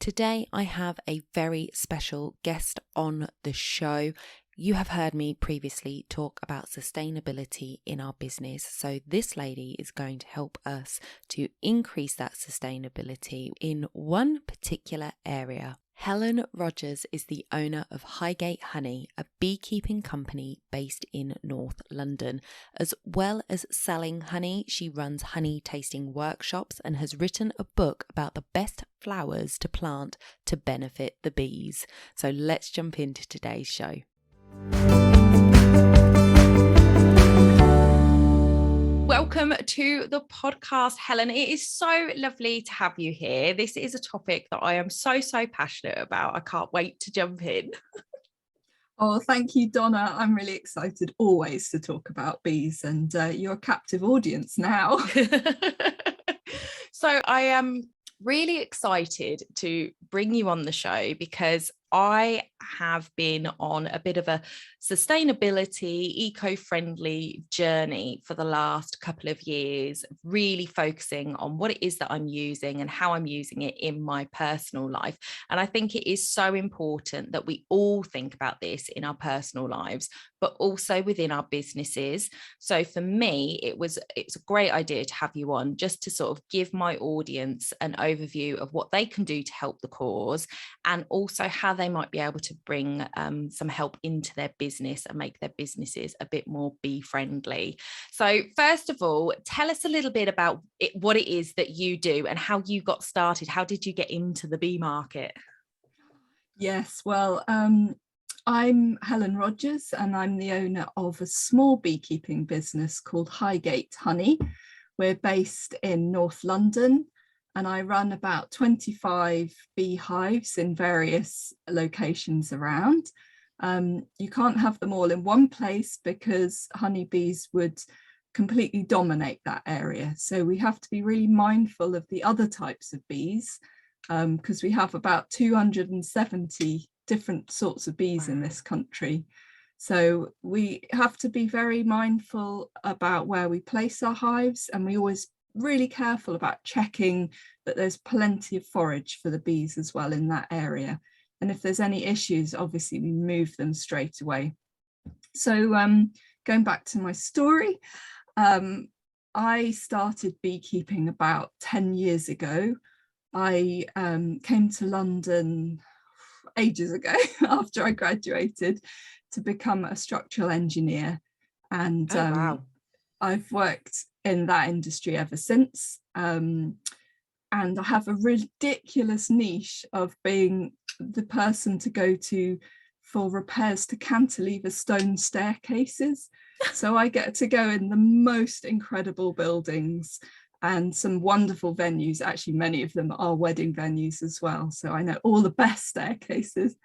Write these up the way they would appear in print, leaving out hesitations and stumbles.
Today I have a very special guest on the show. You have heard me previously talk about sustainability in our business. So this lady is going to help us to increase that sustainability in one particular area. Helen Rogers is the owner of Highgate Honey, a beekeeping company based in North London. As well as selling honey, she runs honey tasting workshops and has written a book about the best flowers to plant to benefit the bees. So let's jump into today's show. Welcome to the podcast, Helen. It is so lovely to have you here. This is a topic that I am so passionate about. I can't wait to jump in. Oh, thank you, Donna. I'm really excited always to talk about bees, and you're a captive audience now. So I am really excited to bring you on the show because I have been on a bit of a sustainability, eco-friendly journey for the last couple of years, really focusing on what it is that I'm using and how I'm using it in my personal life. And I think it is so important that we all think about this in our personal lives, but also within our businesses. So for me, it's a great idea to have you on just to sort of give my audience an overview of what they can do to help the cause and also how they might be able to bring some help into their business and make their businesses a bit more bee friendly. So first of all, tell us a little bit about what it is that you do and how you got started. How did you get into the bee market? Yes, well, I'm Helen Rogers and I'm the owner of a small beekeeping business called Highgate Honey. We're based in North London and I run about 25 beehives in various locations around. You can't have them all in one place because honeybees would completely dominate that area. So we have to be really mindful of the other types of bees because we have about 270 different sorts of bees in this country. So we have to be very mindful about where we place our hives, and we always really careful about checking that there's plenty of forage for the bees as well in that area. And if there's any issues, obviously we move them straight away. So going back to my story, I started beekeeping about 10 years ago. I came to London ages ago after I graduated to become a structural engineer, and wow. I've worked in that industry ever since, and I have a ridiculous niche of being the person to go to for repairs to cantilever stone staircases. So I get to go in the most incredible buildings and some wonderful venues. Actually, many of them are wedding venues as well. So I know all the best staircases.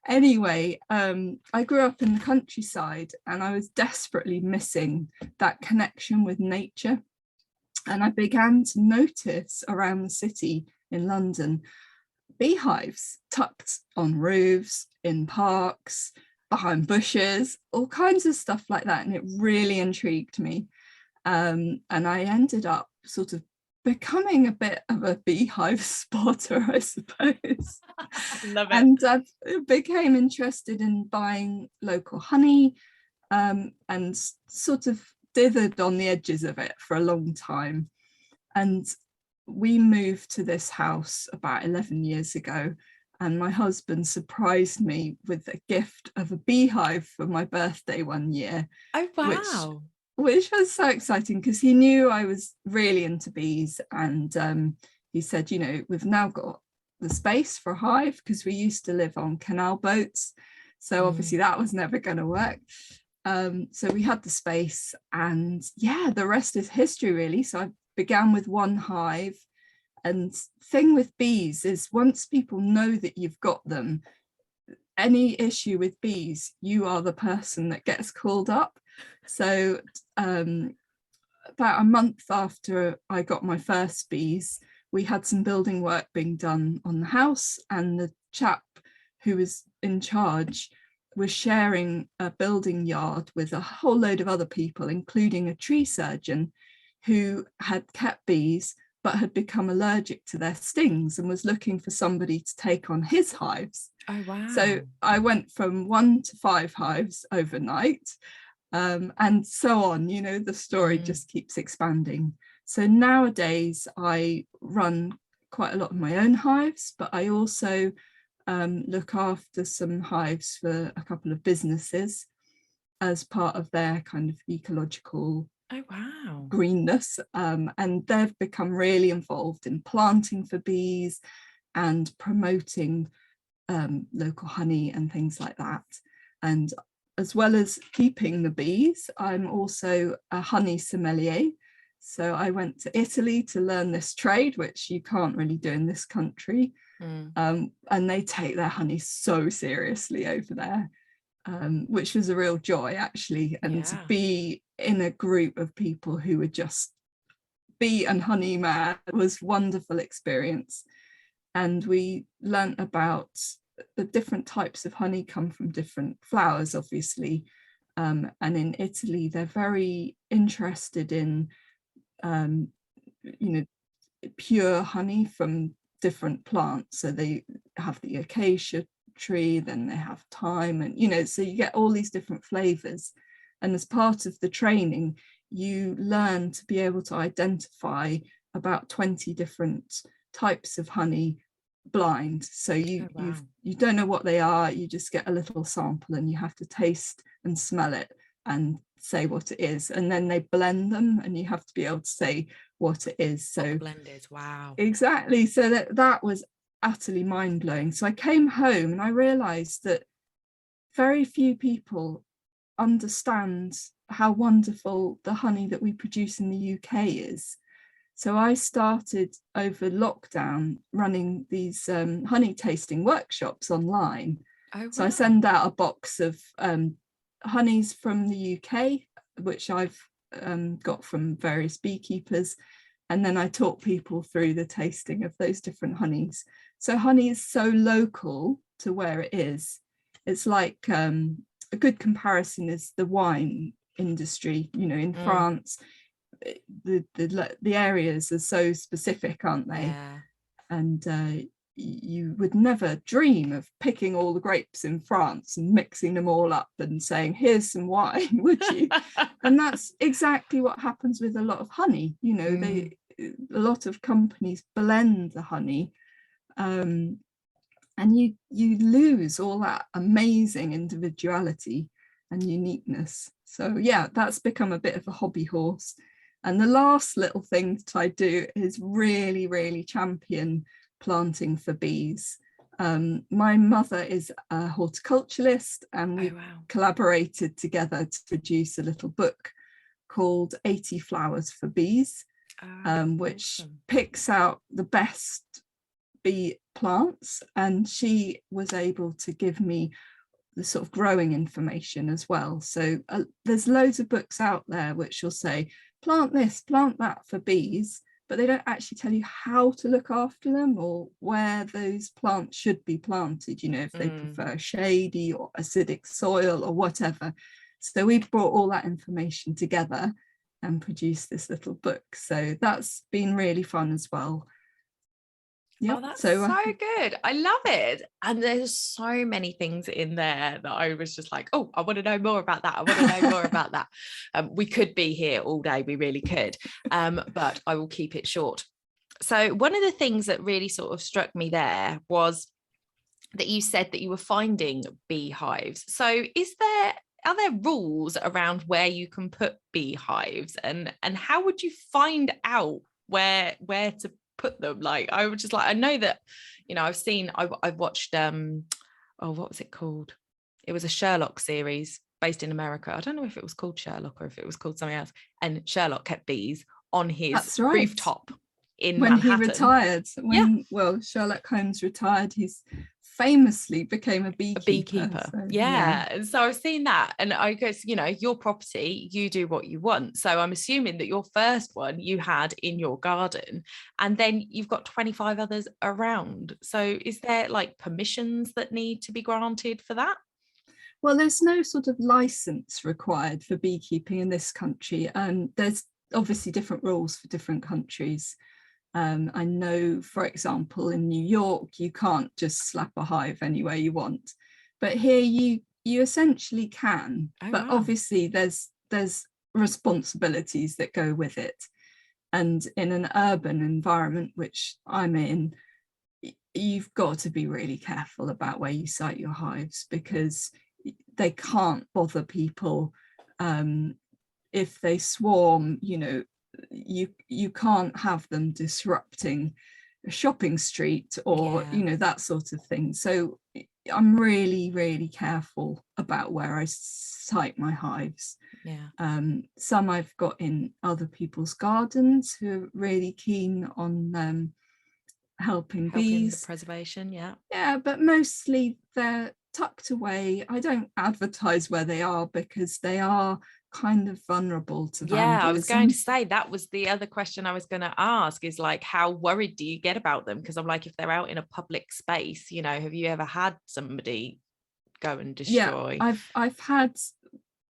Anyway, I grew up in the countryside and I was desperately missing that connection with nature. And I began to notice around the city in London, beehives tucked on roofs, in parks, behind bushes, all kinds of stuff like that. And it really intrigued me. And I ended up sort of becoming a bit of a beehive spotter, I suppose. Love it. And I became interested in buying local honey, and sort of dithered on the edges of it for a long time. And we moved to this house about 11 years ago, and my husband surprised me with a gift of a beehive for my birthday one year. Oh, wow. Which was so exciting because he knew I was really into bees, and he said, you know, we've now got the space for a hive because we used to live on canal boats, so obviously that was never going to work. So we had the space, and yeah, the rest is history really. So I began with one hive, and thing with bees is once people know that you've got them, any issue with bees, you are the person that gets called up. So about a month after I got my first bees, we had some building work being done on the house, and the chap who was in charge was sharing a building yard with a whole load of other people, including a tree surgeon who had kept bees but had become allergic to their stings and was looking for somebody to take on his hives. Oh, wow. So I went from 1 to 5 hives overnight, and so on. You know, the story just keeps expanding. So nowadays I run quite a lot of my own hives, but I also look after some hives for a couple of businesses as part of their kind of ecological greenness, and they've become really involved in planting for bees and promoting local honey and things like that. And as well as keeping the bees, I'm also a honey sommelier. So I went to Italy to learn this trade, which you can't really do in this country. And they take their honey so seriously over there, which was a real joy, actually. And to be in a group of people who were just bee and honey mad was a wonderful experience. And we learnt about the different types of honey come from different flowers, obviously. And in Italy, they're very interested in, pure honey from different plants. So they have the acacia tree, then they have thyme, and, so you get all these different flavors. And as part of the training, you learn to be able to identify about 20 different types of honey blind. So you don't know what they are, you just get a little sample and you have to taste and smell it and say what it is, and then they blend them and you have to be able to say what it is. So blended, wow. Exactly. So that was utterly mind-blowing. So I came home and I realized that very few people understand how wonderful the honey that we produce in the UK is. So I started over lockdown running these honey tasting workshops online. Oh, wow. So I send out a box of honeys from the UK, which I've got from various beekeepers. And then I talk people through the tasting of those different honeys. So honey is so local to where it is. It's like a good comparison is the wine industry. In France, the areas are so specific, aren't they? Yeah. And you would never dream of picking all the grapes in France and mixing them all up and saying, here's some wine, would you? And that's exactly what happens with a lot of honey. A lot of companies blend the honey, and you lose all that amazing individuality and uniqueness. So yeah, that's become a bit of a hobby horse. And the last little thing that I do is really, really champion planting for bees. My mother is a horticulturalist, and we collaborated together to produce a little book called 80 Flowers for Bees, which picks out the best bee plants. And she was able to give me the sort of growing information as well. So there's loads of books out there which will say, plant this, plant that for bees, but they don't actually tell you how to look after them or where those plants should be planted, if they prefer shady or acidic soil or whatever. So we brought all that information together and produced this little book. So that's been really fun as well. Yeah, that's so good. I love it. And there's so many things in there that I was just like, oh, I want to know more about that. I want to know more about that. We could be here all day. We really could. But I will keep it short. So one of the things that really sort of struck me there was that you said that you were finding beehives. So are there rules around where you can put beehives, and how would you find out where to put them? Like, I was just like, I know that, I've watched what was it called? It was a Sherlock series based in America. I don't know if it was called Sherlock or if it was called something else. And Sherlock kept bees on his rooftop in Manhattan. He retired. Sherlock Holmes retired, he's famously became a beekeeper. And so I've seen that, and I guess, your property, you do what you want. So I'm assuming that your first one you had in your garden, and then you've got 25 others around. So is there like permissions that need to be granted for that? Well, there's no sort of license required for beekeeping in this country, and there's obviously different rules for different countries. I know, for example, in New York, you can't just slap a hive anywhere you want, but here you essentially can. Oh, but wow. obviously there's responsibilities that go with it. And in an urban environment, which I'm in, you've got to be really careful about where you site your hives, because they can't bother people. If they swarm, you can't have them disrupting a shopping street, or that sort of thing. So I'm really, really careful about where I site my hives. Some I've got in other people's gardens who are really keen on helping bees. The preservation. But mostly they're tucked away. I don't advertise where they are, because they are kind of vulnerable to vandalism. I was going to say, that was the other question I was going to ask, is like, how worried do you get about them? Because I'm like, if they're out in a public space, have you ever had somebody go and destroy? I've had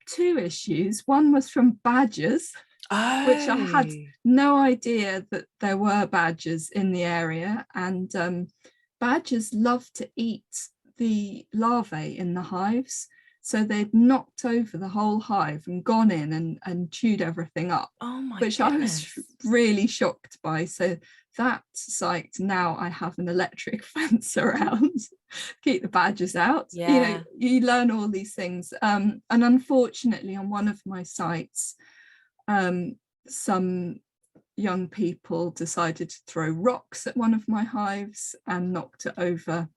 2 issues. One was from badgers, which I had no idea that there were badgers in the area, and badgers love to eat the larvae in the hives. So they'd knocked over the whole hive and gone in and chewed everything up, which goodness. I was really shocked by. So that site, now I have an electric fence around, keep the badgers out. You learn all these things. And unfortunately, on one of my sites, some young people decided to throw rocks at one of my hives and knocked it over.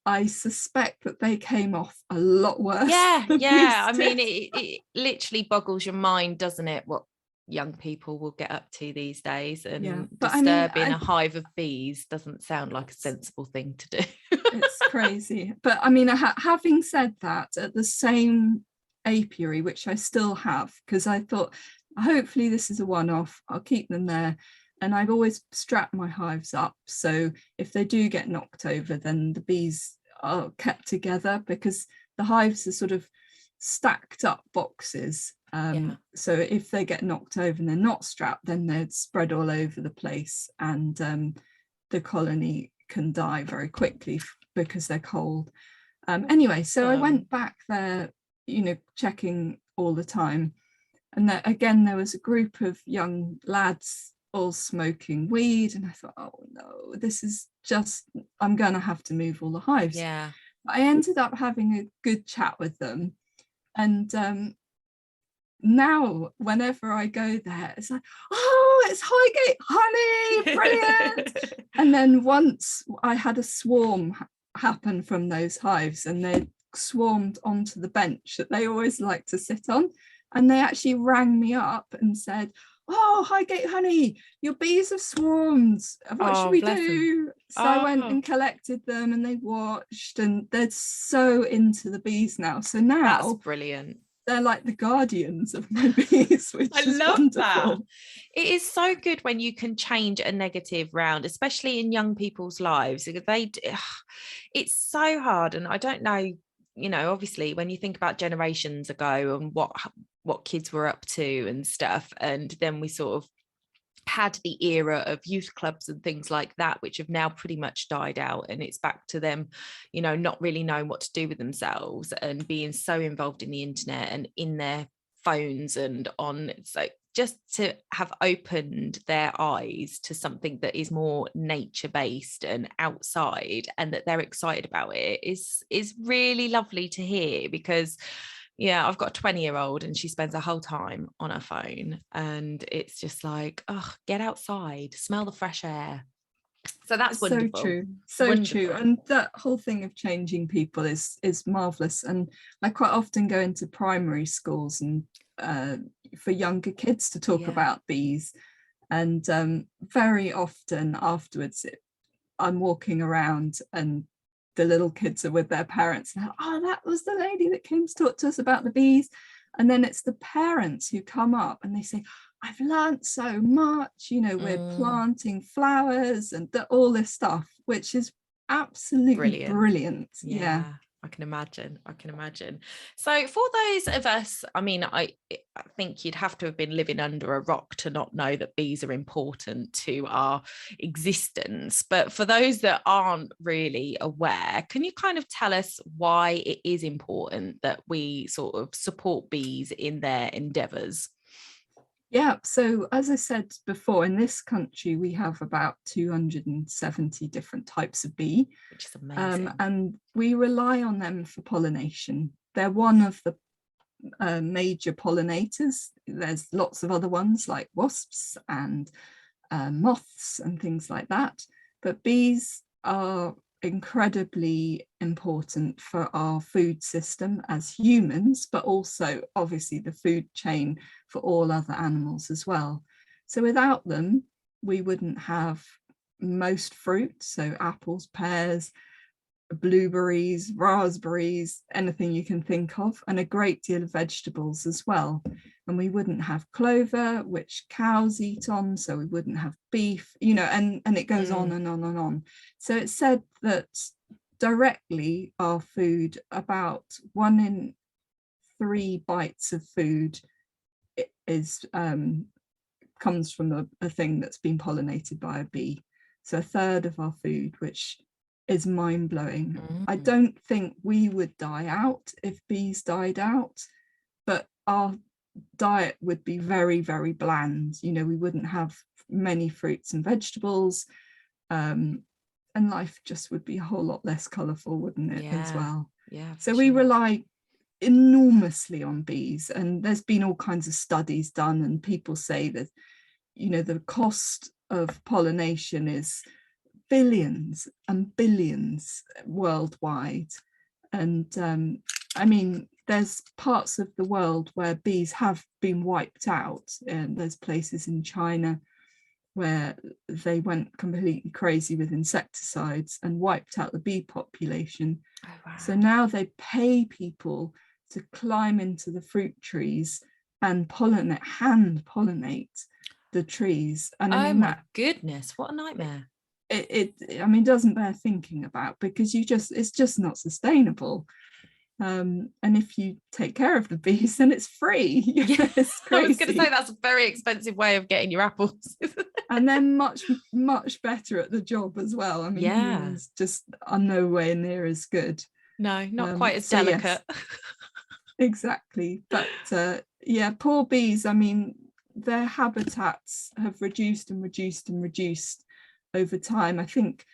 I suspect that they came off a lot worse. I mean, it literally boggles your mind, doesn't it, what young people will get up to these days? And disturbing a hive of bees doesn't sound like a sensible thing to do. It's crazy. But I mean, having said that, at the same apiary, which I still have, because I thought, hopefully this is a one-off, I'll keep them there. And I've always strapped my hives up, so if they do get knocked over, then the bees are kept together, because the hives are sort of stacked up boxes. So if they get knocked over and they're not strapped, then they'd spread all over the place, and the colony can die very quickly because they're cold. Anyway, so I went back there, checking all the time. And again, there was a group of young lads all smoking weed, and I thought, oh no, this is just, I'm gonna have to move all the hives. I ended up having a good chat with them, and now whenever I go there, it's like, oh, it's Highgate Honey, brilliant. And then once I had a swarm happen from those hives, and they swarmed onto the bench that they always like to sit on, and they actually rang me up and said, oh, Highgate Honey, your bees have swarmed. What should we do? Them. So I went and collected them, and they watched, and they're so into the bees now. So now that's brilliant. They're like the guardians of my bees, which is wonderful. That. It is so good when you can change a negative round, especially in young people's lives. It's so hard. And I don't know, obviously when you think about generations ago and what kids were up to and stuff, and then we sort of had the era of youth clubs and things like that, which have now pretty much died out, and it's back to them not really knowing what to do with themselves and being so involved in the internet and in their phones and on. So just to have opened their eyes to something that is more nature based and outside, and that they're excited about it, is really lovely to hear. Because I've got a 20-year-old and she spends her whole time on her phone, and it's just like, oh, get outside, smell the fresh air. So that's wonderful. So true. And that whole thing of changing people is marvelous. And I quite often go into primary schools and for younger kids to talk about bees, and very often afterwards I'm walking around and the little kids are with their parents, and oh, that was the lady that came to talk to us about the bees. And then it's the parents who come up and they say, I've learned so much, we're planting flowers and all this stuff, which is absolutely brilliant. I can imagine. I can imagine. So for those of us, I mean, I think you'd have to have been living under a rock to not know that bees are important to our existence. But for those that aren't really aware, can you kind of tell us why it is important that we sort of support bees in their endeavours? Yeah, so as I said before, in this country, we have about 270 different types of bee, Which is amazing. and we rely on them for pollination. They're one of the major pollinators. There's lots of other ones like wasps and moths and things like that, but bees are incredibly important for our food system as humans, but also obviously the food chain for all other animals as well. So without them, we wouldn't have most fruit, so apples, pears, blueberries, raspberries, anything you can think of, and a great deal of vegetables as well. And we wouldn't have clover, which cows eat on, so we wouldn't have beef, you know, and it goes on and on and on. So it's said that directly our food, about 1 in 3 bites of food is comes from a thing that's been pollinated by a bee. So a third of our food, which is mind-blowing. I don't think we would die out if bees died out, but our diet would be very, very bland. You know, we wouldn't have many fruits and vegetables, and life just would be a whole lot less colourful, wouldn't it, as well? Yeah. So we rely enormously on bees, and there's been all kinds of studies done, and people say that, you know, the cost of pollination is billions and billions worldwide. And I mean, there's parts of the world where bees have been wiped out, and there's places in China where they went completely crazy with insecticides and wiped out the bee population. Oh, wow. So now they pay people to climb into the fruit trees and hand pollinate the trees. And I mean, my goodness, what a nightmare. I mean, doesn't bear thinking about, because it's just not sustainable. And if you take care of the bees, then it's free. Yeah, it's crazy. I was going to say that's a very expensive way of getting your apples. And they're much better at the job as well. I mean, humans just are nowhere near as good. No, not quite as delicate. Yes, exactly. But yeah, poor bees. I mean, their habitats have reduced and reduced and reduced over time. I think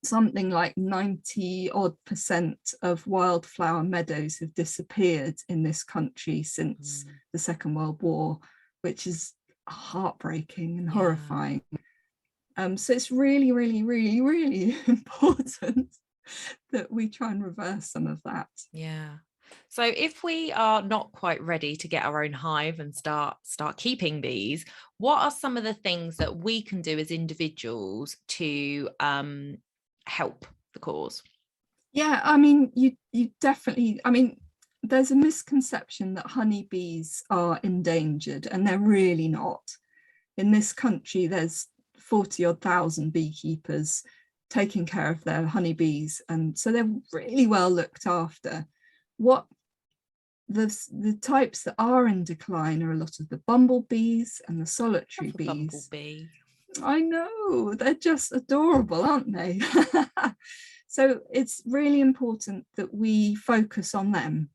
something like 90% of wildflower meadows have disappeared in this country since the Second World War, which is heartbreaking and horrifying. So it's really, really, really, really important that we try and reverse some of that. Yeah. So if we are not quite ready to get our own hive and start keeping bees, what are some of the things that we can do as individuals to help the cause? Yeah, I mean, you definitely, I mean, there's a misconception that honeybees are endangered, and they're really not. In this country, there's 40-odd thousand beekeepers taking care of their honeybees, and so they're really well looked after. What the types that are in decline are a lot of the bumblebees and the solitary bees. Bumblebee. I know, they're just adorable, aren't they? So it's really important that we focus on them.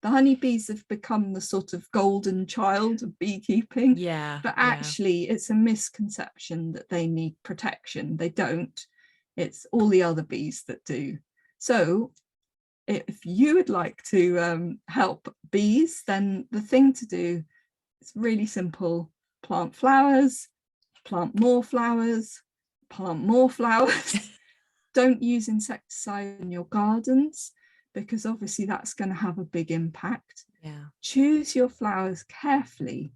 The honeybees have become the sort of golden child of beekeeping. Yeah. But actually, it's a misconception that they need protection. They don't. It's all the other bees that do. So if you would like to help bees, then the thing to do is really simple. Plant flowers, plant more flowers, plant more flowers. Don't use insecticide in your gardens, because obviously that's going to have a big impact. Yeah. Choose your flowers carefully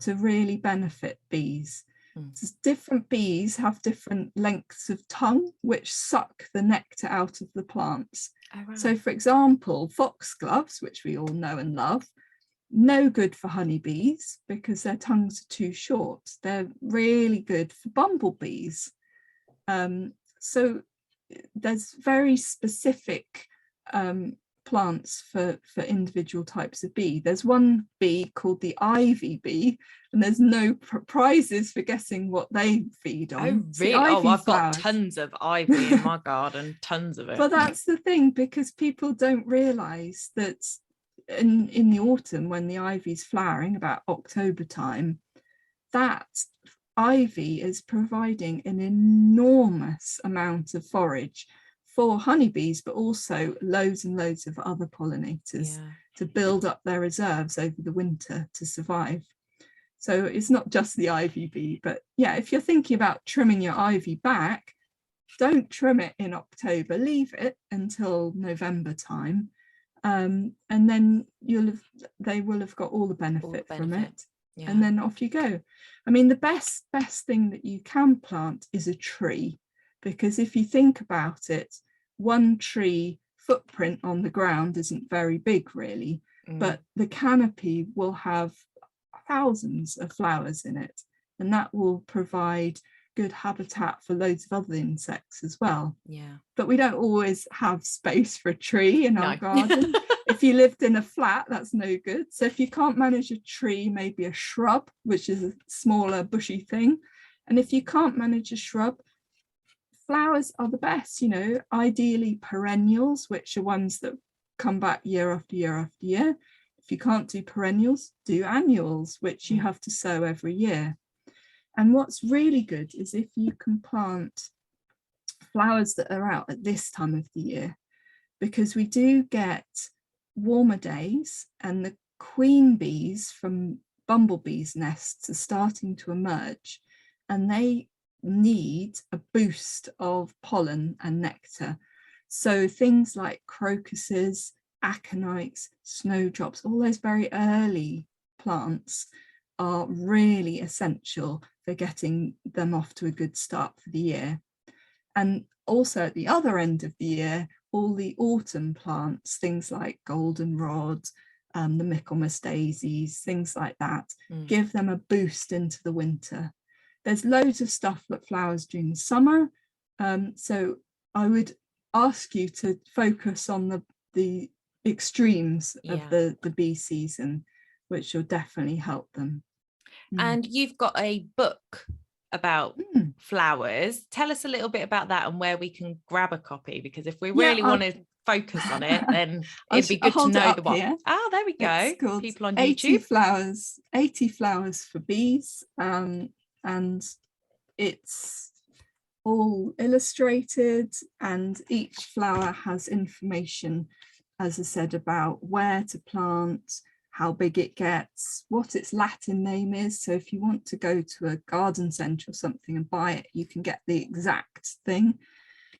to really benefit bees. Different bees have different lengths of tongue which suck the nectar out of the plants. Oh, right. So for example, foxgloves, which we all know and love, no good for honeybees because their tongues are too short. They're really good for bumblebees. So there's very specific plants for individual types of bee. There's one bee called the ivy bee, and there's no prizes for guessing what they feed on. Oh, really? Oh, I've got tons of ivy in my garden, tons of it. But that's the thing, because people don't realize that in the autumn, when the ivy's flowering about October time, that ivy is providing an enormous amount of forage for honeybees, but also loads and loads of other pollinators to build up their reserves over the winter to survive. So it's not just the ivy bee, but yeah, if you're thinking about trimming your ivy back, don't trim it in October, leave it until November time, and then they will have got all the benefit from it. Yeah. And then off you go. I mean, the best thing that you can plant is a tree, because if you think about it, one tree footprint on the ground isn't very big really, but the canopy will have thousands of flowers in it, and that will provide good habitat for loads of other insects as well. Yeah. But we don't always have space for a tree in our garden. If you lived in a flat, that's no good. So if you can't manage a tree, maybe a shrub, which is a smaller bushy thing. And if you can't manage a shrub, flowers are the best, you know, ideally perennials, which are ones that come back year after year after year. If you can't do perennials, do annuals, which you have to sow every year. And what's really good is if you can plant flowers that are out at this time of the year, because we do get warmer days and the queen bees from bumblebees' nests are starting to emerge, and they need a boost of pollen and nectar. So things like crocuses, aconites, snowdrops, all those very early plants are really essential for getting them off to a good start for the year. And also at the other end of the year, all the autumn plants, things like goldenrod, the Michaelmas daisies, things like that, give them a boost into the winter. There's loads of stuff that flowers during the summer. So I would ask you to focus on the extremes of the bee season, which will definitely help them. And you've got a book about flowers. Tell us a little bit about that and where we can grab a copy, because if we really want to focus on it, then it'd be good to know the one. Here. Oh, there we go. People on 80 YouTube. 80 flowers for bees. And it's all illustrated, and each flower has information, as I said, about where to plant, how big it gets, what its Latin name is. So if you want to go to a garden centre or something and buy it, you can get the exact thing.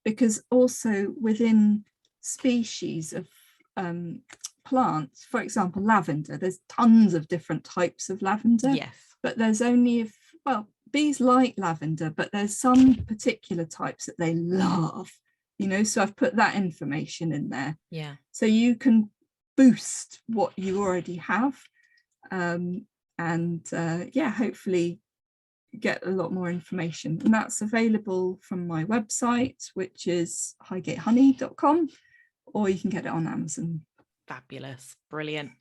Because also within species of plants, for example, lavender, there's tons of different types of lavender. Yes. But there's only, bees like lavender, but there's some particular types that they love, you know, so I've put that information in there. Yeah. So you can boost what you already have, and hopefully get a lot more information. And that's available from my website, which is highgatehoney.com, or you can get it on Amazon. Fabulous. Brilliant.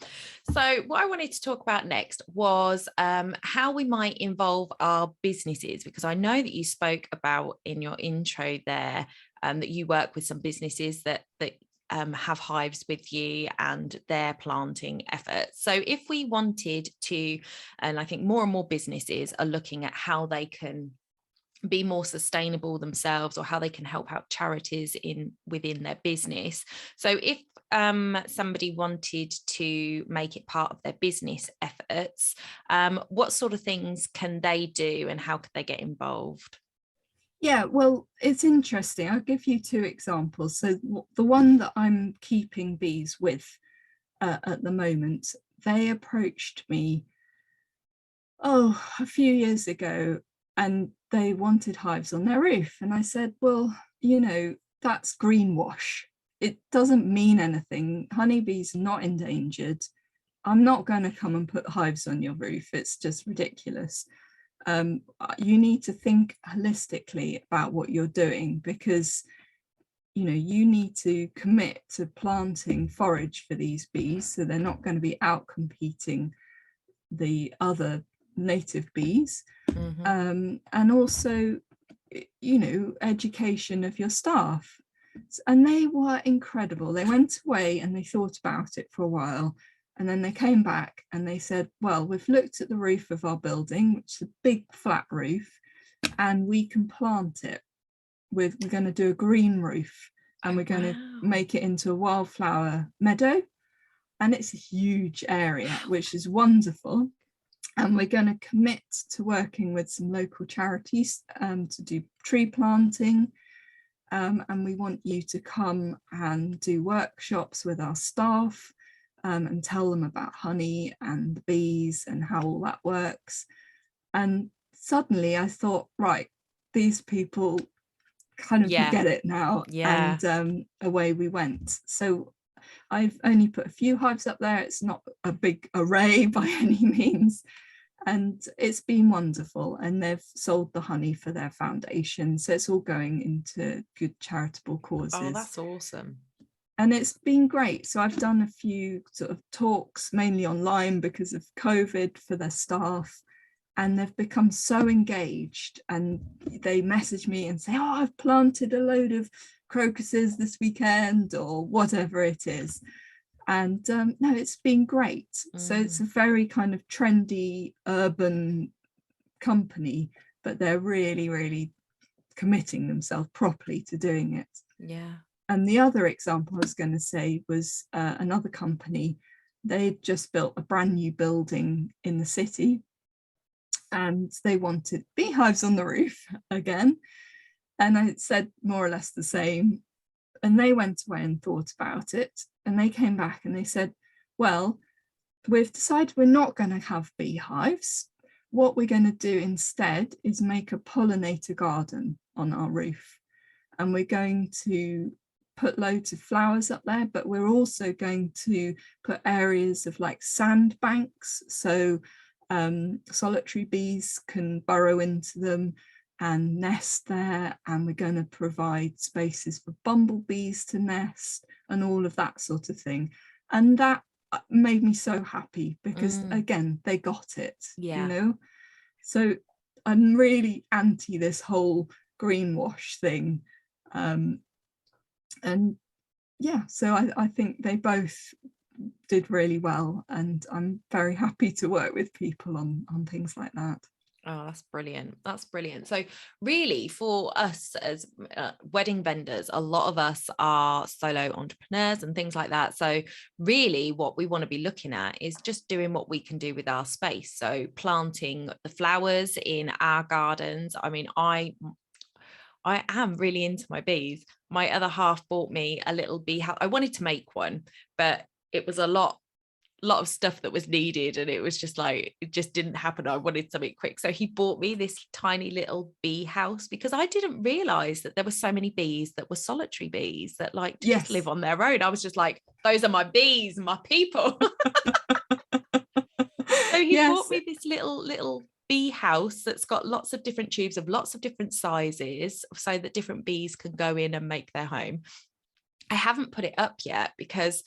So what I wanted to talk about next was how we might involve our businesses, because I know that you spoke about in your intro there that you work with some businesses that have hives with you and their planting efforts. So if we wanted to, and I think more and more businesses are looking at how they can be more sustainable themselves, or how they can help out charities within their business. So if somebody wanted to make it part of their business efforts, what sort of things can they do and how could they get involved? Yeah, well, it's interesting. I'll give you two examples. So the one that I'm keeping bees with at the moment, they approached me a few years ago, and they wanted hives on their roof. And I said, well, you know, that's greenwash. It doesn't mean anything. Honeybees are not endangered. I'm not going to come and put hives on your roof. It's just ridiculous. You need to think holistically about what you're doing, because you need to commit to planting forage for these bees, so they're not going to be out competing the other native bees. And also, education of your staff. And they were incredible. They went away and they thought about it for a while, and then they came back and they said, well, we've looked at the roof of our building, which is a big flat roof, and we can plant it we're going to do a green roof, and we're going to make it into a wildflower meadow, and it's a huge area, which is wonderful. And we're going to commit to working with some local charities to do tree planting, and we want you to come and do workshops with our staff and tell them about honey and the bees and how all that works. And suddenly I thought, right, these people kind of get it now. And away we went. So I've only put a few hives up there. It's not a big array by any means, and it's been wonderful. And they've sold the honey for their foundation, so it's all going into good charitable causes. Oh, that's awesome. And it's been great. So I've done a few sort of talks, mainly online because of COVID, for their staff, and they've become so engaged, and they message me and say, oh, I've planted a load of crocuses this weekend, or whatever it is. And no, it's been great. So it's a very kind of trendy urban company, but they're really, really committing themselves properly to doing it. Yeah. And the other example I was going to say was another company. They'd just built a brand new building in the city, and they wanted beehives on the roof again. And I said more or less the same. And they went away and thought about it. And they came back and they said, well, we've decided we're not going to have beehives. What we're going to do instead is make a pollinator garden on our roof. And we're going to put loads of flowers up there, but we're also going to put areas of like sand banks. So solitary bees can burrow into them and nest there, and we're going to provide spaces for bumblebees to nest and all of that sort of thing. And that made me so happy because again, they got it, so I'm really anti this whole greenwash thing, and so I think they both did really well, and I'm very happy to work with people on things like that. Oh, that's brilliant. That's brilliant. So really, for us as wedding vendors, a lot of us are solo entrepreneurs and things like that. So really what we want to be looking at is just doing what we can do with our space. So planting the flowers in our gardens. I mean, I am really into my bees. My other half bought me a little bee house. I wanted to make one, but it was a lot of stuff that was needed, and it was just like, it just didn't happen. I wanted something quick, so he bought me this tiny little bee house, because I didn't realize that there were so many bees that were solitary bees that like to just live on their own. I was just like, those are my bees, my people. So he bought me this little bee house that's got lots of different tubes of lots of different sizes, so that different bees can go in and make their home. I haven't put it up yet because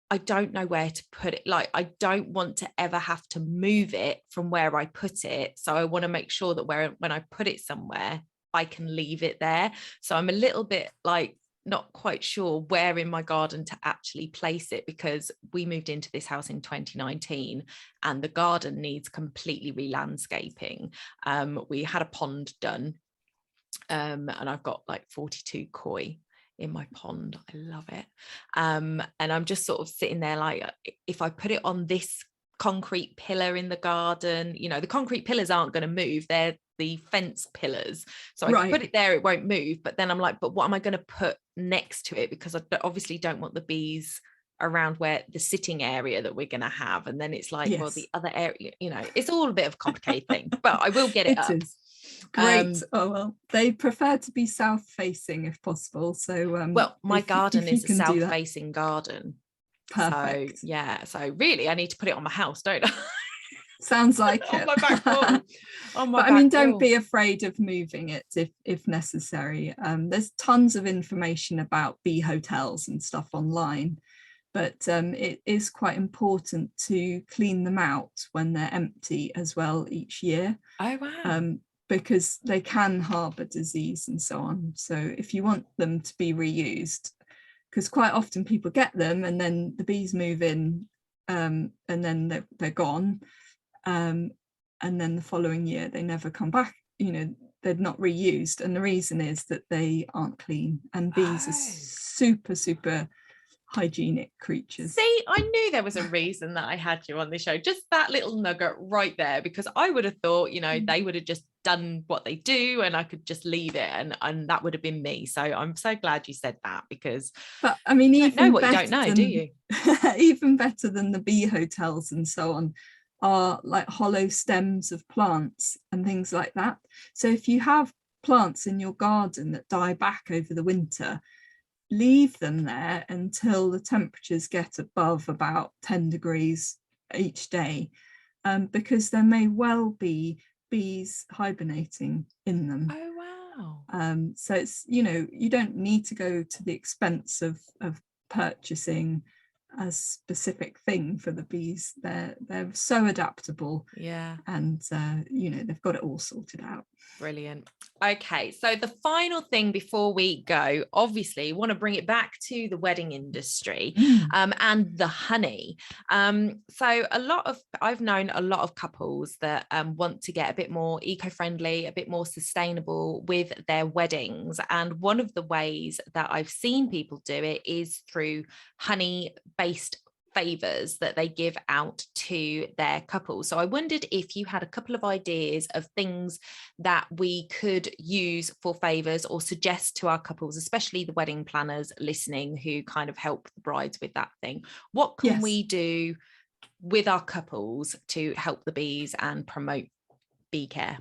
I don't know where to put it. Like, I don't want to ever have to move it from where I put it. So I want to make sure that when I put it somewhere, I can leave it there. So I'm a little bit like not quite sure where in my garden to actually place it, because we moved into this house in 2019 and the garden needs completely re-landscaping. We had a pond done, and I've got like 42 koi in my pond. I love it. And I'm just sort of sitting there like, if I put it on this concrete pillar in the garden, the concrete pillars aren't going to move. They're the fence pillars. So I can put it there, it won't move. But then I'm like, but what am I going to put next to it? Because I obviously don't want the bees around where the sitting area that we're going to have. And then it's like, well, the other area, it's all a bit of a complicated thing, but I will get it up. Is. Great. Oh well, they prefer to be south facing if possible. So well, my garden is a south facing garden. Perfect. So really I need to put it on my house, don't I? Sounds like on it. my back wall. On my But I back mean, don't wall. be afraid of moving it if necessary. There's tons of information about bee hotels and stuff online, but it is quite important to clean them out when they're empty as well each year. Oh, wow. Because they can harbour disease and so on. So if you want them to be reused, because quite often people get them and then the bees move in, and then they're gone, and then the following year they never come back, they're not reused, and the reason is that they aren't clean, and bees are super hygienic creatures. See, I knew there was a reason that I had you on the show. Just that little nugget right there, because I would have thought, they would have just done what they do and I could just leave it, and that would have been me. So I'm so glad you said that, because but I mean, you don't know what you don't know, do you? Even better than the bee hotels and so on are like hollow stems of plants and things like that. So if you have plants in your garden that die back over the winter, leave them there until the temperatures get above about 10 degrees each day, because there may well be bees hibernating in them. Oh, wow. So it's, you don't need to go to the expense of purchasing a specific thing for the bees. They're so adaptable. Yeah. And they've got it all sorted out. Brilliant. Okay, so the final thing before we go, obviously want to bring it back to the wedding industry, and the honey. So I've known a lot of couples that want to get a bit more eco-friendly, a bit more sustainable with their weddings, and one of the ways that I've seen people do it is through honey-based favors that they give out to their couples. So I wondered if you had a couple of ideas of things that we could use for favors or suggest to our couples, especially the wedding planners listening who kind of help the brides with that thing. What can we do with our couples to help the bees and promote bee care?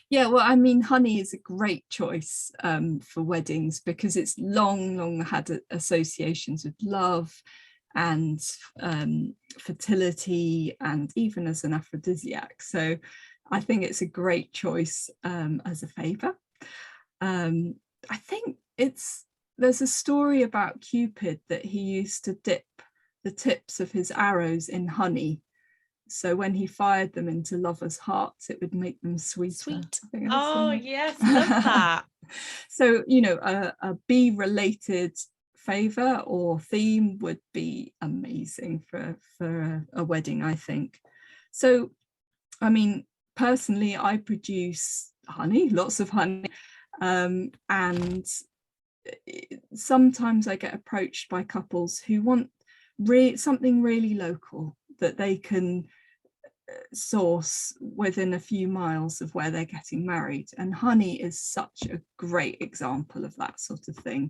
Yeah, well, I mean, honey is a great choice for weddings because it's long had associations with love and fertility, and even as an aphrodisiac. So I think it's a great choice as a favour. I think there's a story about Cupid that he used to dip the tips of his arrows in honey. So when he fired them into lovers' hearts, it would make them sweeter. Sweet. Oh, yes, love that. So, a bee-related favour or theme would be amazing for a wedding, I think. So, I mean, personally, I produce honey, lots of honey, and sometimes I get approached by couples who want something really local that they can source within a few miles of where they're getting married, and honey is such a great example of that sort of thing.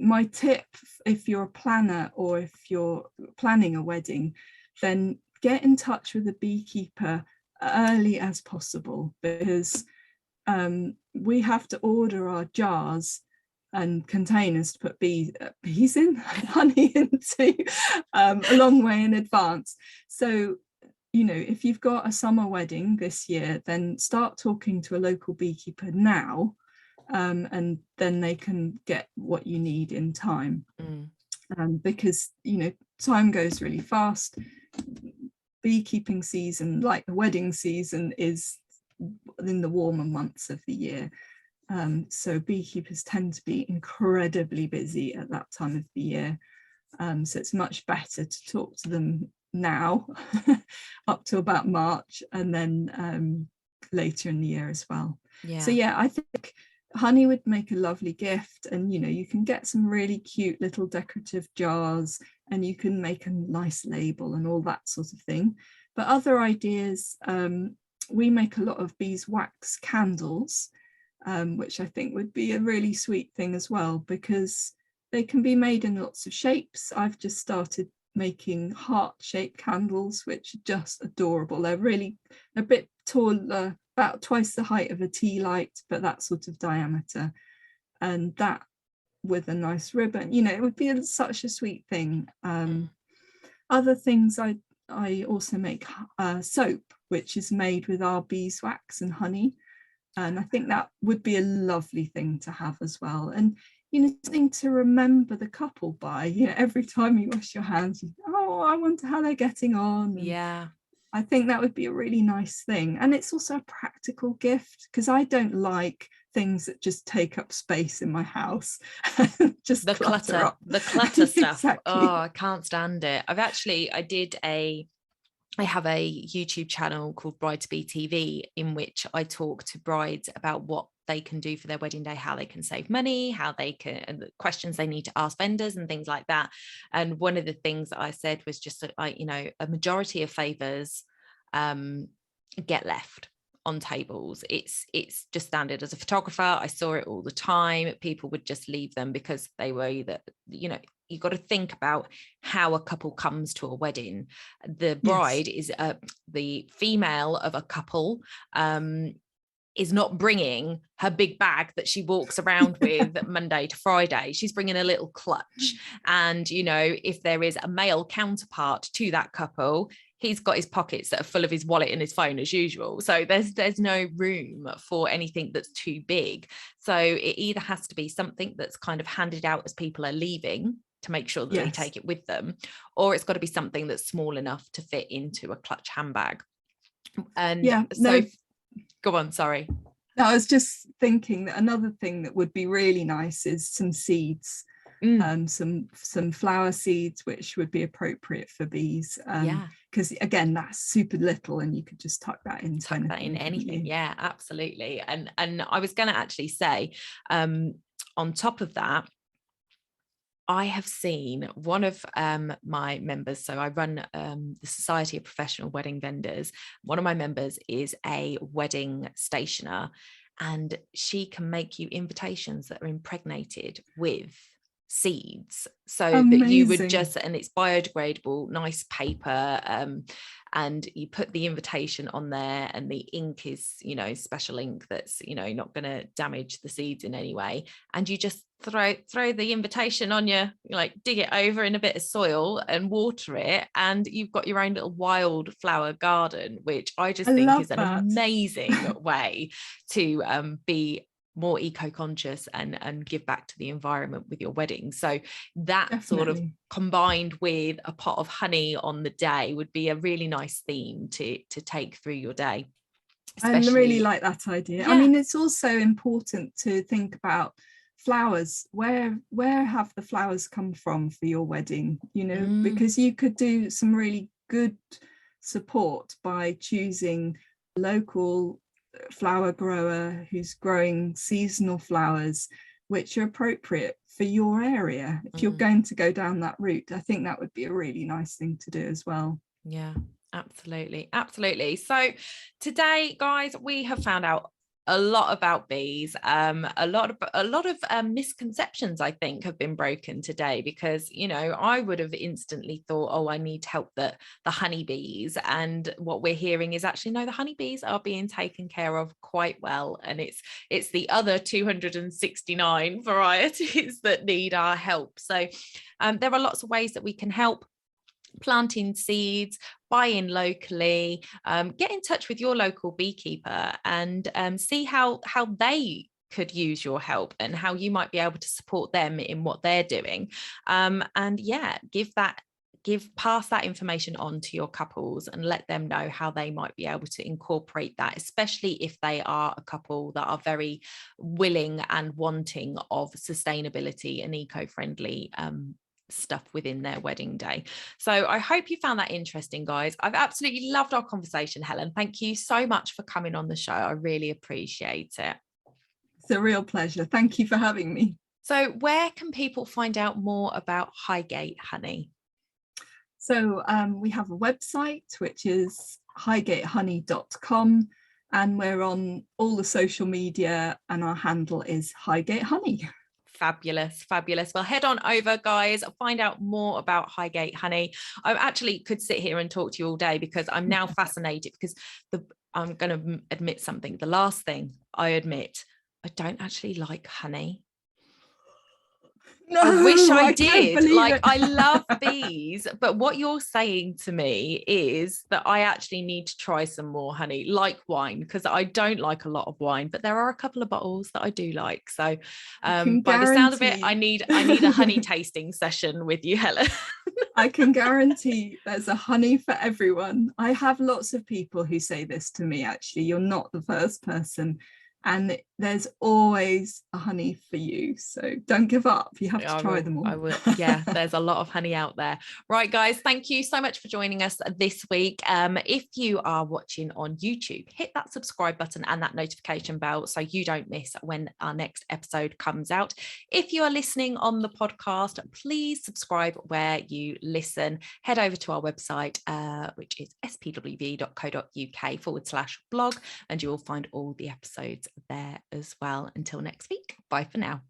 My tip, if you're a planner or if you're planning a wedding, then get in touch with a beekeeper early as possible, because we have to order our jars and containers to put bees in, honey into, a long way in advance. So, if you've got a summer wedding this year, then start talking to a local beekeeper now, and then they can get what you need in time. Because, time goes really fast. Beekeeping season, like the wedding season, is in the warmer months of the year. So beekeepers tend to be incredibly busy at that time of the year. So it's much better to talk to them now up to about March, and then later in the year as well. So yeah, I think honey would make a lovely gift, and you can get some really cute little decorative jars, and you can make a nice label and all that sort of thing. But other ideas, we make a lot of beeswax candles, which I think would be a really sweet thing as well, because they can be made in lots of shapes. I've just started making heart-shaped candles, which are just adorable. They're really a bit taller, about twice the height of a tea light, but that sort of diameter, and that with a nice ribbon, it would be such a sweet thing. Other things I also make soap, which is made with our beeswax and honey. And I think that would be a lovely thing to have as well. And, something to remember the couple by, every time you wash your hands, oh, I wonder how they're getting on. And yeah. I think that would be a really nice thing. And it's also a practical gift, because I don't like things that just take up space in my house. Just The clutter up. the clutter stuff. Exactly. Oh, I can't stand it. I have a YouTube channel called Bride to Be TV, in which I talk to brides about what they can do for their wedding day, how they can save money, how they can, and the questions they need to ask vendors and things like that. And one of the things that I said was just that, a majority of favors get left on tables. It's just standard. As a photographer, I saw it all the time. People would just leave them because they were either, you've got to think about how a couple comes to a wedding. The bride is the female of a couple, is not bringing her big bag that she walks around with Monday to Friday. She's bringing a little clutch. And, if there is a male counterpart to that couple, he's got his pockets that are full of his wallet and his phone as usual. So there's no room for anything that's too big. So it either has to be something that's kind of handed out as people are leaving to make sure that they take it with them, or it's got to be something that's small enough to fit into a clutch handbag. And go on, sorry. No, I was just thinking that another thing that would be really nice is some seeds. Some flower seeds, which would be appropriate for bees, because again, that's super little and you could just tuck that in anything. Yeah, absolutely. And I was going to actually say, on top of that, I have seen one of my members, so I run the Society of Professional Wedding Vendors. One of my members is a wedding stationer, and she can make you invitations that are impregnated with seeds, so Amazing. that you would just, and it's biodegradable, nice paper, and you put the invitation on there, and the ink is special ink that's not going to damage the seeds in any way, and you just throw the invitation on your, dig it over in a bit of soil and water it, and you've got your own little wildflower garden, which I just think is an amazing way to be more eco-conscious and give back to the environment with your wedding. So that sort of combined with a pot of honey on the day would be a really nice theme to take through your day. I really like that idea. I mean, it's also important to think about flowers. Where have the flowers come from for your wedding? Because you could do some really good support by choosing local flower grower who's growing seasonal flowers which are appropriate for your area. If you're going to go down that route, I think that would be a really nice thing to do as well. Yeah, absolutely. So today, guys, we have found out a lot about bees. A lot of misconceptions, I think, have been broken today, because I would have instantly thought, oh, I need help the honeybees, and what we're hearing is actually no, the honeybees are being taken care of quite well, and it's the other 269 varieties that need our help. So there are lots of ways that we can help: planting seeds, buy in locally, get in touch with your local beekeeper and see how they could use your help and how you might be able to support them in what they're doing. Pass that information on to your couples and let them know how they might be able to incorporate that, especially if they are a couple that are very willing and wanting of sustainability and eco-friendly stuff within their wedding day. So I hope you found that interesting, guys. I've absolutely loved our conversation, Helen. Thank you so much for coming on the show. I really appreciate it. It's a real pleasure. Thank you for having me. So where can people find out more about Highgate Honey? So we have a website, which is highgatehoney.com, and we're on all the social media, and our handle is Highgate Honey. Fabulous. Well, head on over, guys, find out more about Highgate Honey. I actually could sit here and talk to you all day, because I'm now fascinated, because I'm going to admit something. The last thing I admit, I don't actually like honey. No, I wish I can't did. believe Like, it. I love bees, but what you're saying to me is that I actually need to try some more honey, like wine, because I don't like a lot of wine, but there are a couple of bottles that I do like. So, I can by the sound of it, guarantee. I need a honey tasting session with you, Helen. I can guarantee there's a honey for everyone. I have lots of people who say this to me, actually. You're not the first person. And there's always a honey for you. So don't give up. You have to try them I all. will. Yeah, there's a lot of honey out there. Right, guys, thank you so much for joining us this week. If you are watching on YouTube, hit that subscribe button and that notification bell so you don't miss when our next episode comes out. If you are listening on the podcast, please subscribe where you listen. Head over to our website, which is spwv.co.uk/blog, and you will find all the episodes there as well. Until next week, bye for now.